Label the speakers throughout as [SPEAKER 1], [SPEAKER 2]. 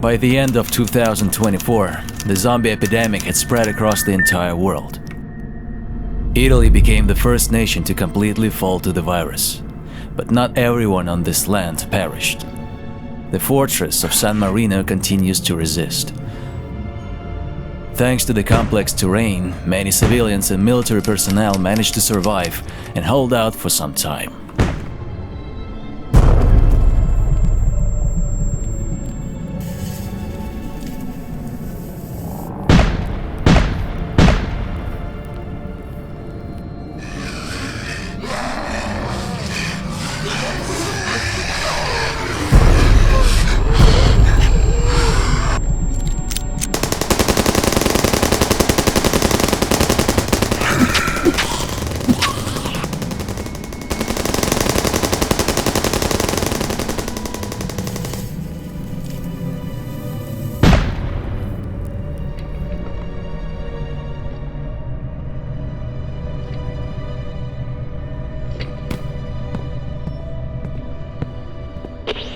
[SPEAKER 1] By the end of 2024, the zombie epidemic had spread across the entire world. Italy became the first nation to completely fall to the virus, but not everyone on this land perished. The fortress of San Marino continues to resist. Thanks to the complex terrain, many civilians and military personnel managed to survive and hold out for some time.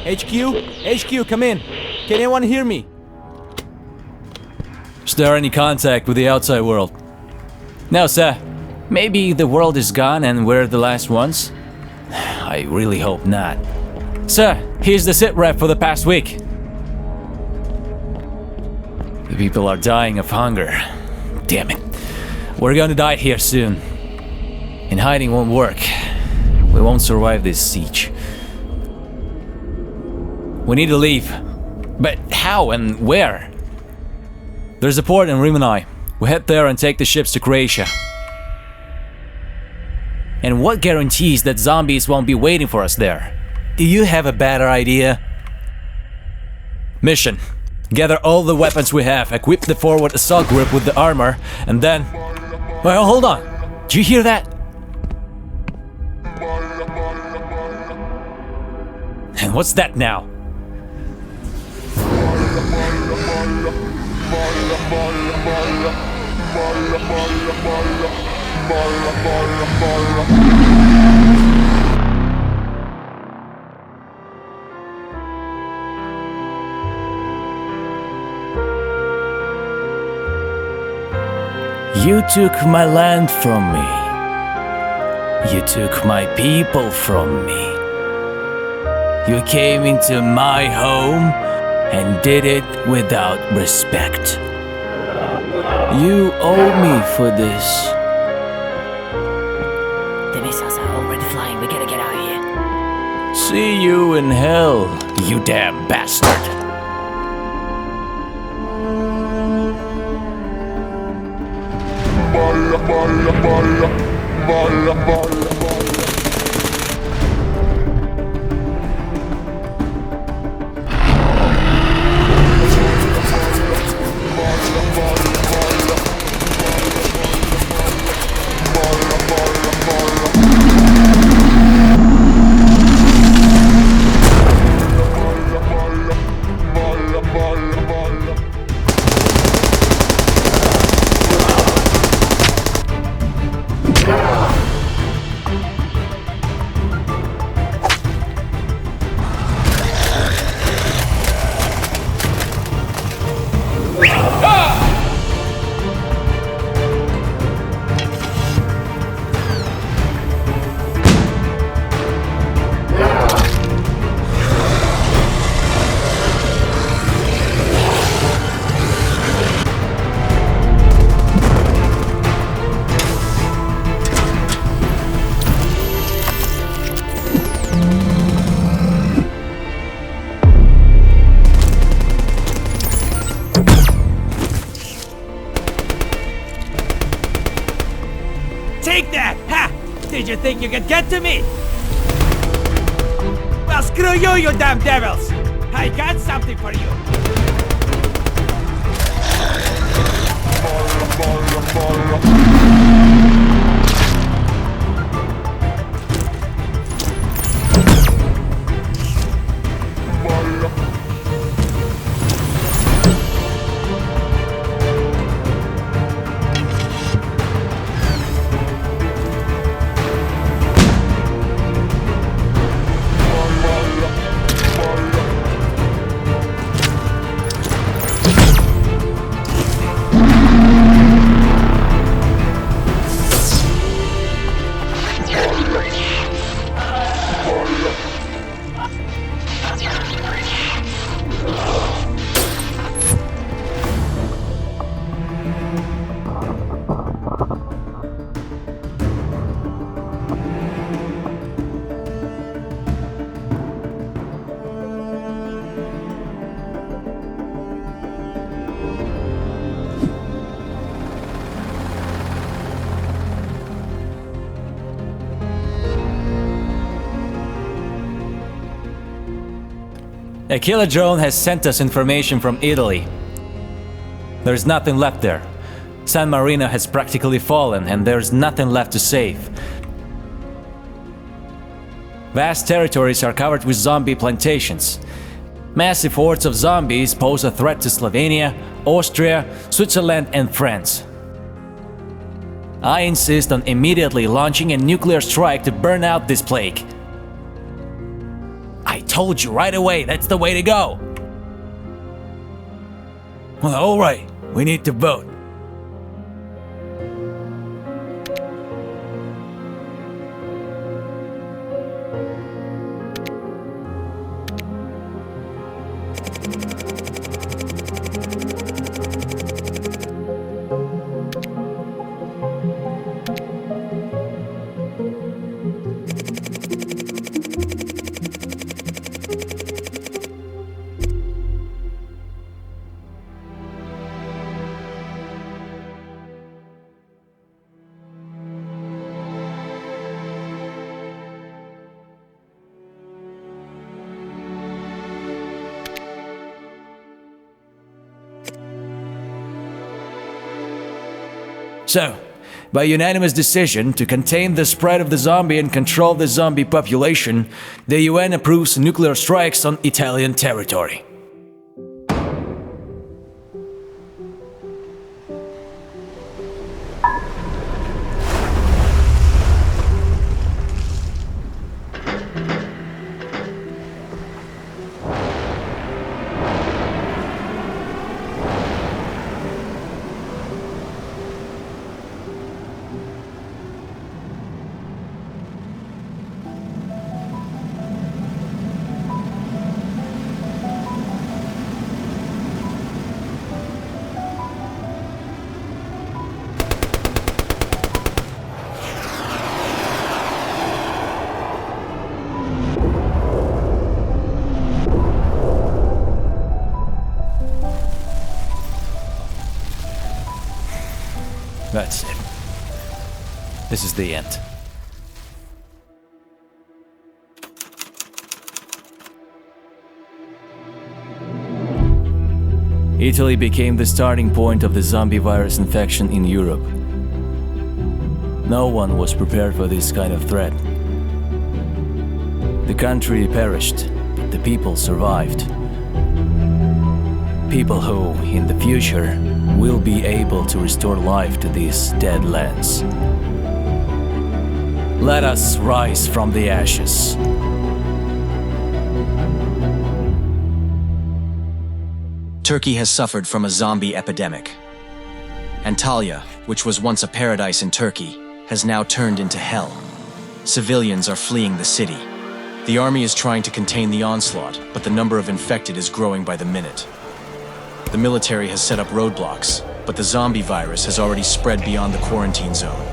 [SPEAKER 2] HQ, come in. Can anyone hear me?
[SPEAKER 1] Is there any contact with the outside world? No, sir. Maybe the world is gone and we're the last ones? I really hope not. Sir, here's the sit rep for the past week. The people are dying of hunger. Damn it. We're gonna die here soon. And hiding won't work. We won't survive this siege. We need to leave. But how and where? There's a port in Rimini. We head there and take the ships to Croatia. And what guarantees that zombies won't be waiting for us there? Do you have a better idea? Mission. Gather all the weapons we have, equip the forward assault group with the armor, and then... Well, hold on. Did you hear that? And what's that now? You took my land from me. You took my people from me. You came into my home and did it without respect. You owe me for this.
[SPEAKER 3] The missiles are already flying. We gotta get out of here.
[SPEAKER 1] See you in hell, you damn bastard.
[SPEAKER 4] Take that! Ha! Did you think you could get to me? Well, screw you, you damn devils! I got something for you!
[SPEAKER 1] A killer drone has sent us information from Italy. There's nothing left there. San Marino has practically fallen and there's nothing left to save. Vast territories are covered with zombie plantations. Massive hordes of zombies pose a threat to Slovenia, Austria, Switzerland and France. I insist on immediately launching a nuclear strike to burn out this plague. I told you right away, that's the way to go. Well, all right, we need to vote. So, by unanimous decision to contain the spread of the zombie and control the zombie population, the UN approves nuclear strikes on Italian territory. That's it. This is the end. Italy became the starting point of the zombie virus infection in Europe. No one was prepared for this kind of threat. The country perished, but the people survived. People who, in the future, will be able to restore life to these dead lands. Let us rise from the ashes.
[SPEAKER 5] Turkey has suffered from a zombie epidemic. Antalya, which was once a paradise in Turkey, has now turned into hell. Civilians are fleeing the city. The army is trying to contain the onslaught, but the number of infected is growing by the minute. The military has set up roadblocks, but the zombie virus has already spread beyond the quarantine zone.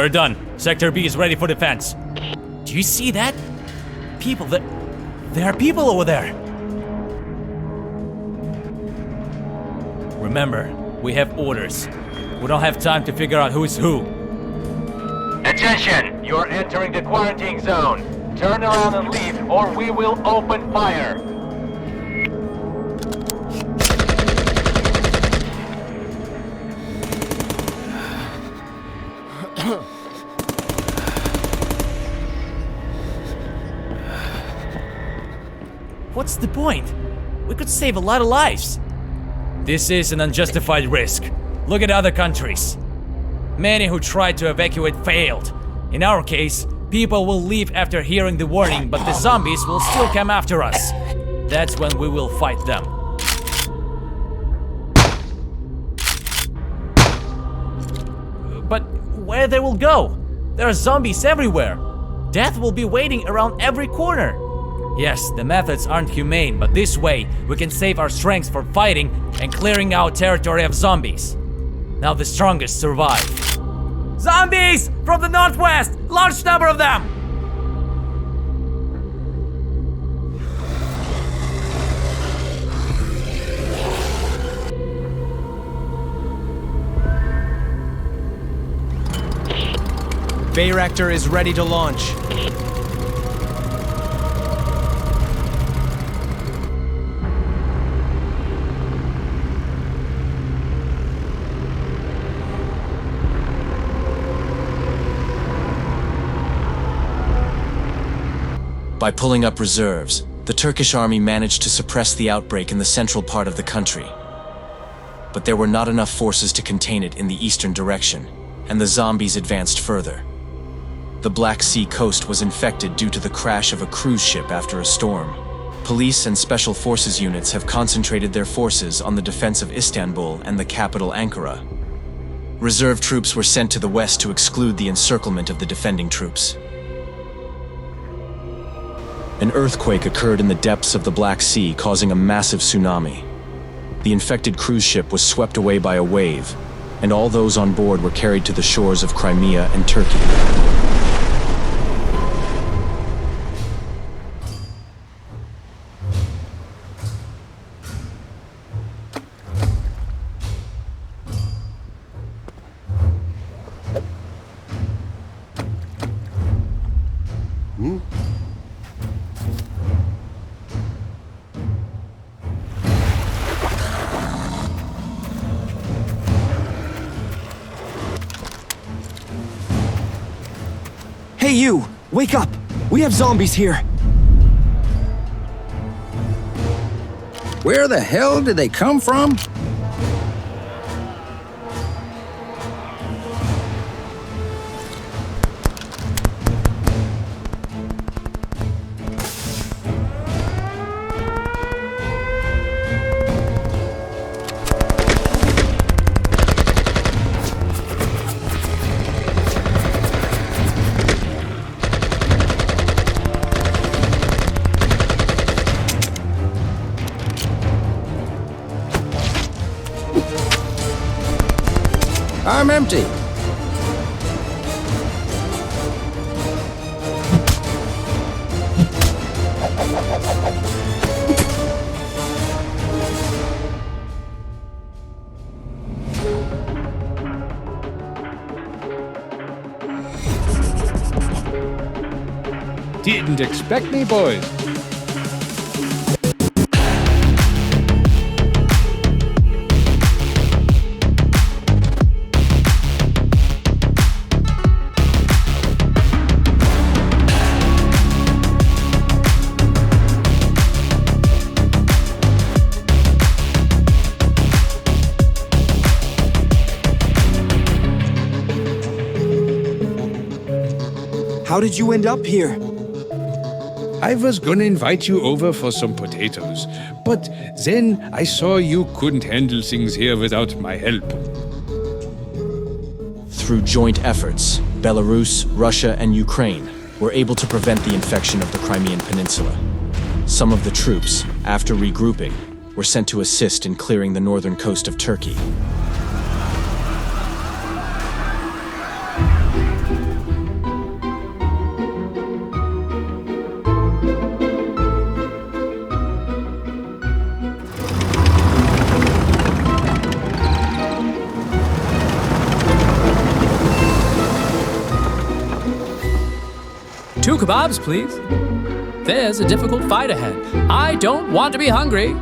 [SPEAKER 2] We're done. Sector B is ready for defense. Do you see that? People, there are people over there. Remember, we have orders. We don't have time to figure out who's who.
[SPEAKER 6] Attention! You're entering the quarantine zone. Turn around and leave, or we will open fire.
[SPEAKER 2] What's the point? We could save a lot of lives. This is an unjustified risk. Look at other countries. Many who tried to evacuate failed. In our case, people will leave after hearing the warning, but the zombies will still come after us. That's when we will fight them. But where they will go? There are zombies everywhere. Death will be waiting around every corner. Yes, the methods aren't humane, but this way we can save our strength for fighting and clearing out territory of zombies. Now the strongest survive. Zombies! From the northwest! Large number of them!
[SPEAKER 5] Bayraktar is ready to launch. By pulling up reserves, the Turkish army managed to suppress the outbreak in the central part of the country. But there were not enough forces to contain it in the eastern direction, and the zombies advanced further. The Black Sea coast was infected due to the crash of a cruise ship after a storm. Police and special forces units have concentrated their forces on the defense of Istanbul and the capital Ankara. Reserve troops were sent to the west to exclude the encirclement of the defending troops. An earthquake occurred in the depths of the Black Sea, causing a massive tsunami. The infected cruise ship was swept away by a wave, and all those on board were carried to the shores of Crimea and Turkey.
[SPEAKER 7] Hey you! Wake up! We have zombies here!
[SPEAKER 8] Where the hell did they come from? I'm empty.
[SPEAKER 9] Didn't expect me, boys.
[SPEAKER 7] How did you end up here?
[SPEAKER 9] I was gonna invite you over for some potatoes, but then I saw you couldn't handle things here without my help.
[SPEAKER 5] Through joint efforts, Belarus, Russia, and Ukraine were able to prevent the infection of the Crimean Peninsula. Some of the troops, after regrouping, were sent to assist in clearing the northern coast of Turkey.
[SPEAKER 10] 2 kebabs, please. There's a difficult fight ahead. I don't want to be hungry.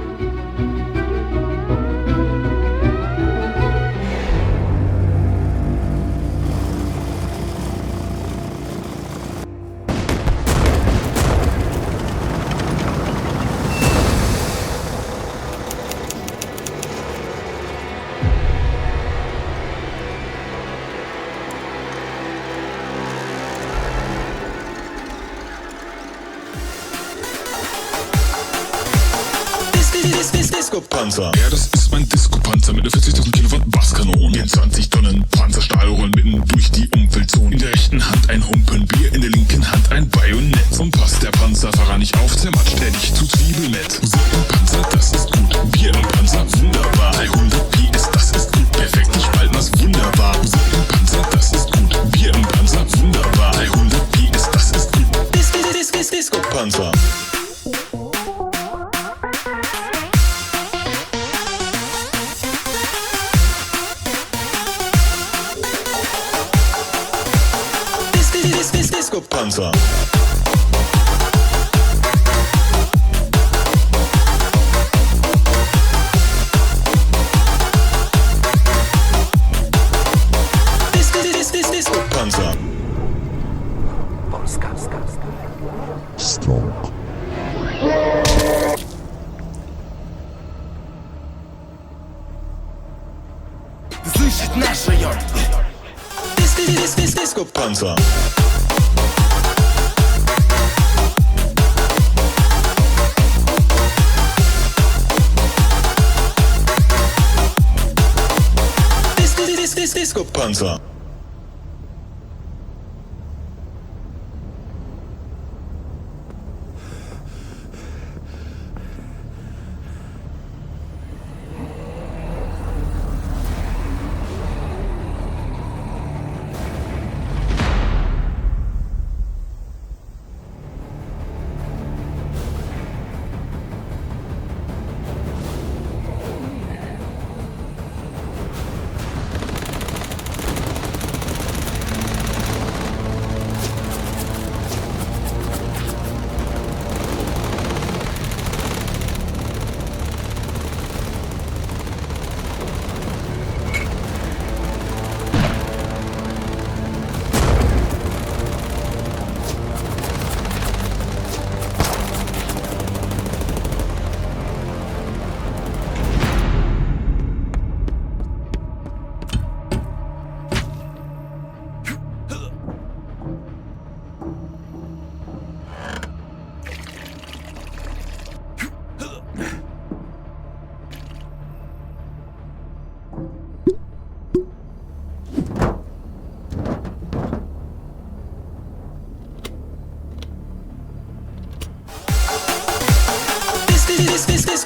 [SPEAKER 11] Disco-Panzer. Ja, das ist mein Disco-Panzer mit 40.000 Kilowatt Basskanonen. In 20 Tonnen Panzerstahl rollen mitten durch die Umweltzone. In der rechten Hand ein Humpen Bier, in der linken Hand ein Bajonett. Und passt der Panzerfahrer nicht auf, zermatscht er dich zu Zwiebelmett. Musik im Panzer, das ist gut. Bier im Panzer, wunderbar. 300 PS, das ist gut. Perfekt, ich spalten das wunderbar. Musik im Panzer, das ist gut. Bier im Panzer, wunderbar. 300 PS, das ist gut. Disco-Panzer. Disco-Panzer. Disco-Panzer. Strong. Слышит наш район. Disco-Panzer. Disco-Panzer.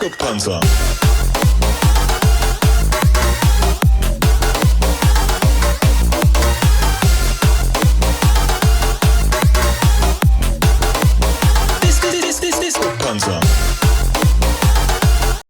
[SPEAKER 11] Disco-Panzer. Disco-Panzer.